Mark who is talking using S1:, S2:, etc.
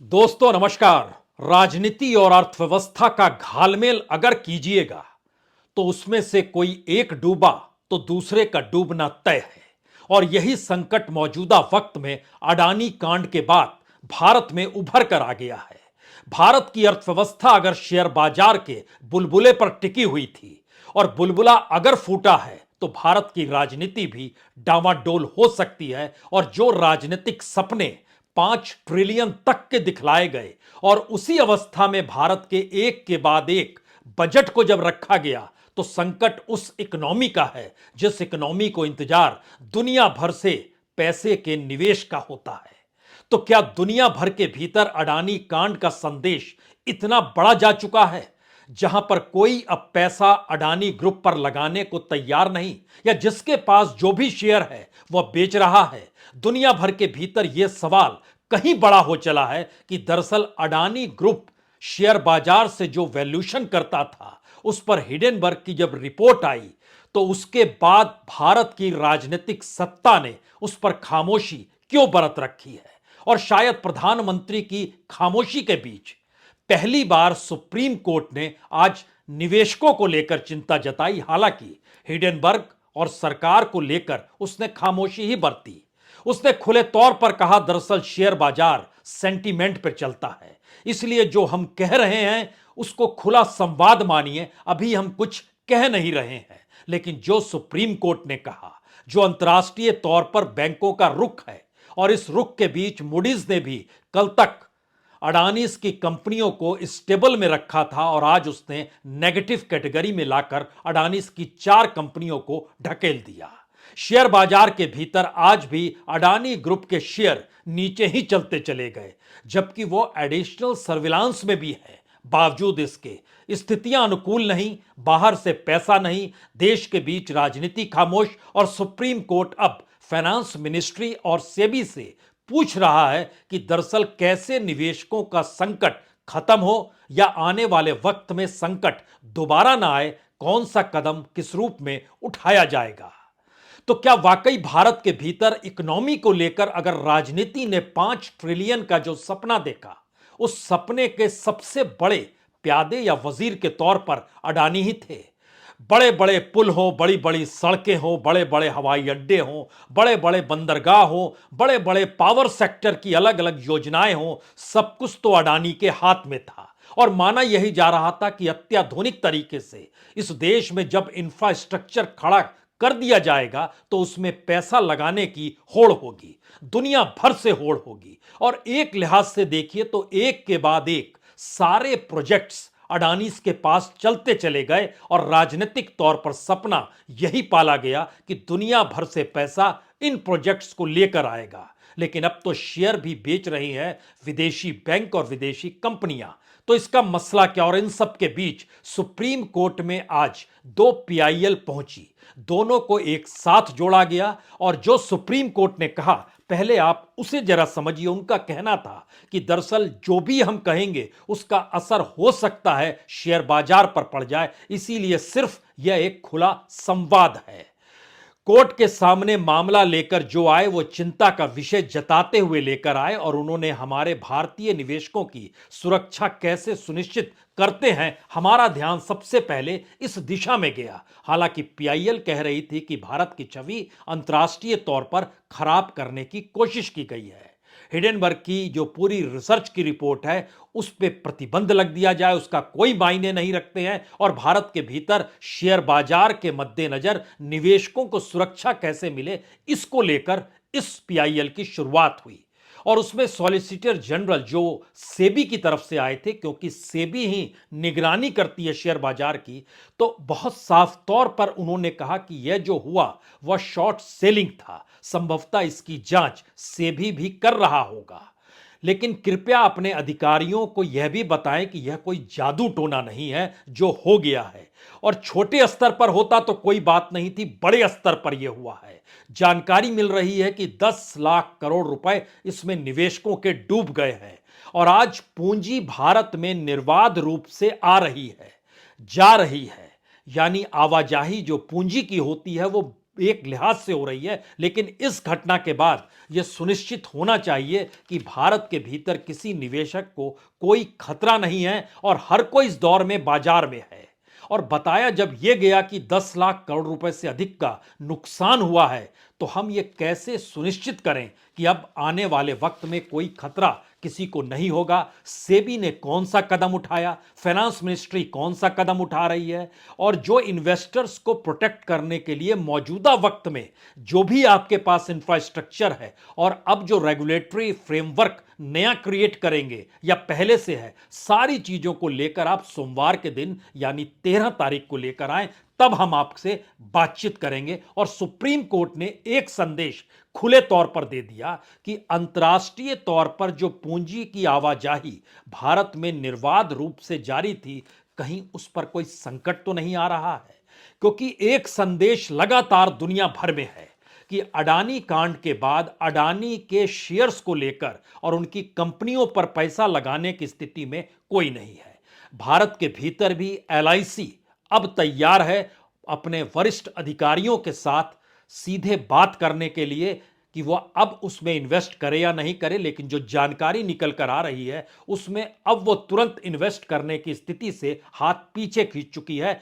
S1: दोस्तों नमस्कार। राजनीति और अर्थव्यवस्था का घालमेल अगर कीजिएगा तो उसमें से कोई एक डूबा तो दूसरे का डूबना तय है। और यही संकट मौजूदा वक्त में अडानी कांड के बाद भारत में उभर कर आ गया है। भारत की अर्थव्यवस्था अगर शेयर बाजार के बुलबुले पर टिकी हुई थी और बुलबुला अगर फूटा है तो भारत की राजनीति भी डामाडोल हो सकती है। और जो राजनीतिक सपने 5 ट्रिलियन तक के दिखलाए गए और उसी अवस्था में भारत के एक के बाद एक बजट को जब रखा गया तो संकट उस इकोनॉमी का है जिस इकोनॉमी को इंतजार दुनिया भर से पैसे के निवेश का होता है। तो क्या दुनिया भर के भीतर अडानी कांड का संदेश इतना बड़ा जा चुका है जहां पर कोई अब पैसा अडानी ग्रुप पर लगाने को तैयार नहीं, या जिसके पास जो भी शेयर है वह बेच रहा है? दुनिया भर के भीतर यह सवाल कहीं बड़ा हो चला है कि दरअसल अडानी ग्रुप शेयर बाजार से जो वैल्यूएशन करता था उस पर हिडेनबर्ग की जब रिपोर्ट आई तो उसके बाद भारत की राजनीतिक सत्ता ने उस पर खामोशी क्यों बरत रखी है। और शायद प्रधानमंत्री की खामोशी के बीच पहली बार सुप्रीम कोर्ट ने आज निवेशकों को लेकर चिंता जताई। हालांकि हिडेनबर्ग और सरकार को लेकर उसने खामोशी ही बरती। उसने खुले तौर पर कहा दरअसल शेयर बाजार सेंटीमेंट पर चलता है, इसलिए जो हम कह रहे हैं उसको खुला संवाद मानिए, अभी हम कुछ कह नहीं रहे हैं। लेकिन जो सुप्रीम कोर्ट ने कहा, जो अंतर्राष्ट्रीय तौर पर बैंकों का रुख है, और इस रुख के बीच मूडीज ने भी कल तक अडानीज की कंपनियों को स्टेबल में रखा था और आज उसने नेगेटिव कैटेगरी में लाकर अडानीज की 4 कंपनियों को ढकेल दिया। शेयर बाजार के भीतर आज भी अडानी ग्रुप के शेयर नीचे ही चलते चले गए, जबकि वो एडिशनल सर्विलांस में भी है। बावजूद इसके स्थितियां अनुकूल नहीं, बाहर से पैसा नहीं, देश के बीच राजनीति खामोश, और सुप्रीम कोर्ट अब फाइनेंस मिनिस्ट्री और सेबी से पूछ रहा है कि दरअसल कैसे निवेशकों का संकट खत्म हो या आने वाले वक्त में संकट दोबारा ना आए, कौन सा कदम किस रूप में उठाया जाएगा। तो क्या वाकई भारत के भीतर इकोनॉमी को लेकर अगर राजनीति ने 5 ट्रिलियन का जो सपना देखा, उस सपने के सबसे बड़े प्यादे या वजीर के तौर पर अडानी ही थे? बड़े बड़े पुल हो, बड़ी बड़ी सड़कें हो, बड़े बड़े हवाई अड्डे हो, बड़े बड़े बंदरगाह हो, बड़े बड़े पावर सेक्टर की अलग अलग योजनाएं हो, सब कुछ तो अडानी के हाथ में था। और माना यही जा रहा था कि अत्याधुनिक तरीके से इस देश में जब इंफ्रास्ट्रक्चर खड़ा कर दिया जाएगा तो उसमें पैसा लगाने की होड़ होगी, दुनिया भर से होड़ होगी। और एक लिहाज से देखिए तो एक के बाद एक सारे प्रोजेक्ट्स अडानीज के पास चलते चले गए और राजनीतिक तौर पर सपना यही पाला गया कि दुनिया भर से पैसा इन प्रोजेक्ट्स को लेकर आएगा। लेकिन अब तो शेयर भी बेच रही हैं विदेशी बैंक और विदेशी कंपनियां। तो इसका मसला क्या? और इन सब के बीच सुप्रीम कोर्ट में आज 2 पीआईएल पहुंची, दोनों को एक साथ जोड़ा गया। और जो सुप्रीम कोर्ट ने कहा, पहले आप उसे जरा समझिए। उनका कहना था कि दरअसल जो भी हम कहेंगे उसका असर हो सकता है शेयर बाजार पर पड़ जाए, इसीलिए सिर्फ यह एक खुला संवाद है। कोर्ट के सामने मामला लेकर जो आए वो चिंता का विषय जताते हुए लेकर आए, और उन्होंने हमारे भारतीय निवेशकों की सुरक्षा कैसे सुनिश्चित करते हैं, हमारा ध्यान सबसे पहले इस दिशा में गया। हालांकि पीआईएल कह रही थी कि भारत की छवि अंतर्राष्ट्रीय तौर पर खराब करने की कोशिश की गई है। हिडेनबर्ग की जो पूरी रिसर्च की रिपोर्ट है उस पर प्रतिबंध लग दिया जाए, उसका कोई मायने नहीं रखते हैं। और भारत के भीतर शेयर बाजार के मद्देनजर निवेशकों को सुरक्षा कैसे मिले, इसको लेकर इस पीआईएल की शुरुआत हुई। और उसमें सॉलिसिटर जनरल जो सेबी की तरफ से आए थे, क्योंकि सेबी ही निगरानी करती है शेयर बाजार की, तो बहुत साफ तौर पर उन्होंने कहा कि यह जो हुआ वह शॉर्ट सेलिंग था, संभवतः इसकी जांच सेबी भी कर रहा होगा। लेकिन कृपया अपने अधिकारियों को यह भी बताएं कि यह कोई जादू टोना नहीं है जो हो गया है। और छोटे स्तर पर होता तो कोई बात नहीं थी, बड़े स्तर पर यह हुआ है। जानकारी मिल रही है कि 10 लाख करोड़ रुपए इसमें निवेशकों के डूब गए हैं। और आज पूंजी भारत में निर्बाध रूप से आ रही है, जा रही है। यानी आवाजाही जो पूंजी की होती है वो एक लिहाज से हो रही है, लेकिन इस घटना के बाद यह सुनिश्चित होना चाहिए कि भारत के भीतर किसी निवेशक को कोई खतरा नहीं है और हर कोई इस दौर में बाजार में है। और बताया जब यह गया कि 10 लाख करोड़ रुपए से अधिक का नुकसान हुआ है, तो हम ये कैसे सुनिश्चित करें कि अब आने वाले वक्त में कोई खतरा किसी को नहीं होगा। सेबी ने कौन सा कदम उठाया, फाइनेंस मिनिस्ट्री कौन सा कदम उठा रही है, और जो इन्वेस्टर्स को प्रोटेक्ट करने के लिए मौजूदा वक्त में जो भी आपके पास इंफ्रास्ट्रक्चर है और अब जो रेगुलेटरी फ्रेमवर्क नया क्रिएट करेंगे या पहले से है, सारी चीजों को लेकर आप सोमवार के दिन यानी 13 तारीख को लेकर आए, तब हम आपसे बातचीत करेंगे। और सुप्रीम कोर्ट ने एक संदेश खुले तौर पर दे दिया कि अंतर्राष्ट्रीय तौर पर जो पूंजी की आवाजाही भारत में निर्बाध रूप से जारी थी, कहीं उस पर कोई संकट तो नहीं आ रहा है। क्योंकि एक संदेश लगातार दुनिया भर में है कि अडानी कांड के बाद अडानी के शेयर्स को लेकर और उनकी कंपनियों पर पैसा लगाने की स्थिति में कोई नहीं है। भारत के भीतर भी एलआईसी अब तैयार है अपने वरिष्ठ अधिकारियों के साथ सीधे बात करने के लिए कि वह अब उसमें इन्वेस्ट करे या नहीं करे, लेकिन जो जानकारी निकल कर आ रही है उसमें अब वो तुरंत इन्वेस्ट करने की स्थिति से हाथ पीछे खींच चुकी है।